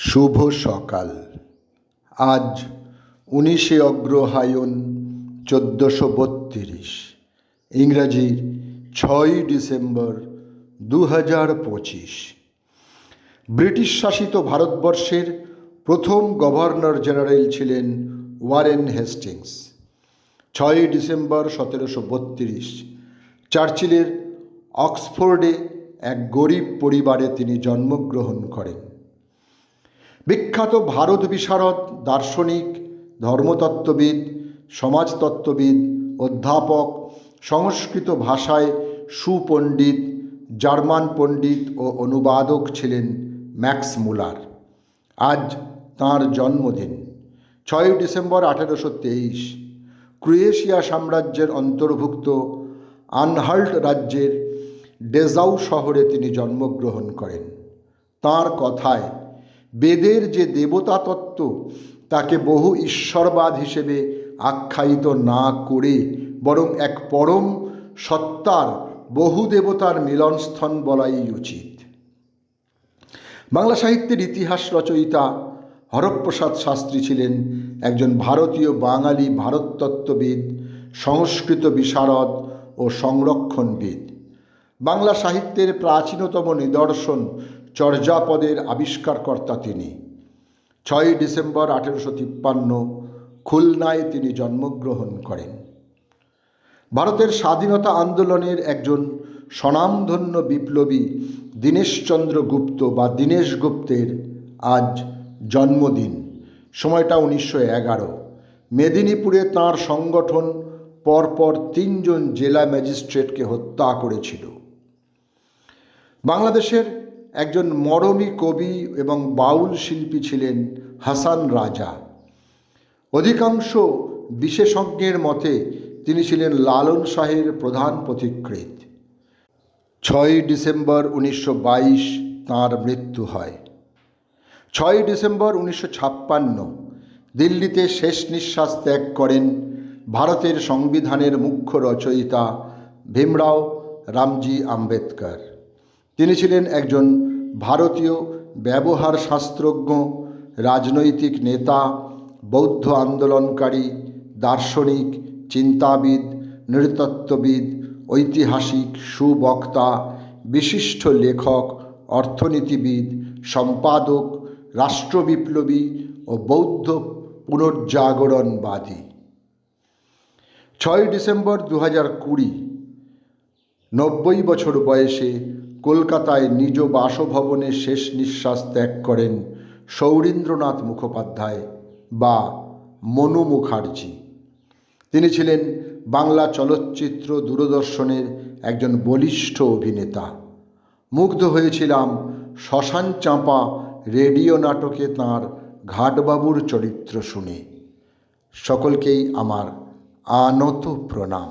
শুভ সকাল। আজ 19শে অগ্রহায়ণ 1432, ইংরাজির 6ই December 2025। British শাসিত ভারতবর্ষের প্রথম গভর্নর জেনারেল ছিলেন ওয়ারেন হেস্টিংস। 6ই ডিসেম্বর 1732 চার্চিলের অক্সফোর্ডে এক গরিব পরিবারে তিনি জন্মগ্রহণ করেন। বিখ্যাত ভারত বিশারদ, দার্শনিক, ধর্মতত্ত্ববিদ, সমাজতত্ত্ববিদ, অধ্যাপক, সংস্কৃত ভাষায় সুপণ্ডিত, জার্মান পণ্ডিত ও অনুবাদক ছিলেন ম্যাক্স মুলার। আজ তাঁর জন্মদিন। 6ই ডিসেম্বর 1823 ক্রোয়েশিয়া সাম্রাজ্যের অন্তর্ভুক্ত আনহাল্ট রাজ্যের ডেজাউ শহরে তিনি জন্মগ্রহণ করেন। তাঁর কথায় বেদের যে দেবতা তত্ত্ব তাকে বহু ঈশ্বরবাদ হিসেবে আখ্যায়িত না করে বরং এক পরম সত্তার বহু দেবতার মিলনস্থল বলাই উচিত। বাংলা সাহিত্যের ইতিহাস রচয়িতা হরপ্রসাদ শাস্ত্রী ছিলেন একজন ভারতীয় বাঙালি ভারততত্ত্ববিদ, সংস্কৃত বিশারদ ও সংরক্ষণবিদ। বাংলা সাহিত্যের প্রাচীনতম নিদর্শন চর্যাপদের আবিষ্কারকর্তা তিনি। 6ই ডিসেম্বর 1853 খুলনায় তিনি জন্মগ্রহণ করেন। ভারতের স্বাধীনতা আন্দোলনের একজন স্বনামধন্য বিপ্লবী দীনেশচন্দ্র গুপ্ত বা দীনেশ গুপ্তের আজ জন্মদিন। সময়টা 1911। মেদিনীপুরে তাঁর সংগঠন পরপর 3 জন জেলা ম্যাজিস্ট্রেটকে হত্যা করেছিল। বাংলাদেশের একজন মরমী কবি এবং বাউল শিল্পী ছিলেন হাসান রাজা। অধিকাংশ বিশেষজ্ঞের মতে তিনি ছিলেন লালন শাহের প্রধান পথিকৃৎ। 6ই ডিসেম্বর 1922 তাঁর মৃত্যু হয়। 6ই ডিসেম্বর 1956 দিল্লিতে শেষ নিঃশ্বাস ত্যাগ করেন ভারতের সংবিধানের মুখ্য রচয়িতা ভীমরাও রামজি আম্বেদকর। তিনি ছিলেন একজন ভারতীয় ব্যবহার শাস্ত্রজ্ঞ, রাজনৈতিক নেতা, বৌদ্ধ আন্দোলনকারী, দার্শনিক, চিন্তাবিদ, নৃতত্ত্ববিদ, ঐতিহাসিক, সুবক্তা, বিশিষ্ট লেখক, অর্থনীতিবিদ, সম্পাদক, রাষ্ট্রবিপ্লবী ও বৌদ্ধ পুনর্জাগরণবাদী। 6ই ডিসেম্বর 2020 90 বছর বয়সে কলকাতায় নিজ বাসভবনে শেষ নিঃশ্বাস ত্যাগ করেন সৌরীন্দ্রনাথ মুখোপাধ্যায় বা মনু মুখার্জি। তিনি ছিলেন বাংলা চলচ্চিত্র দূরদর্শনের একজন বলিষ্ঠ অভিনেতা। মুগ্ধ হয়েছিলাম শ্মশান চাঁপা রেডিও নাটকে তাঁর ঘাটবাবুর চরিত্র শুনে। সকলকেই আমার আনত প্রণাম।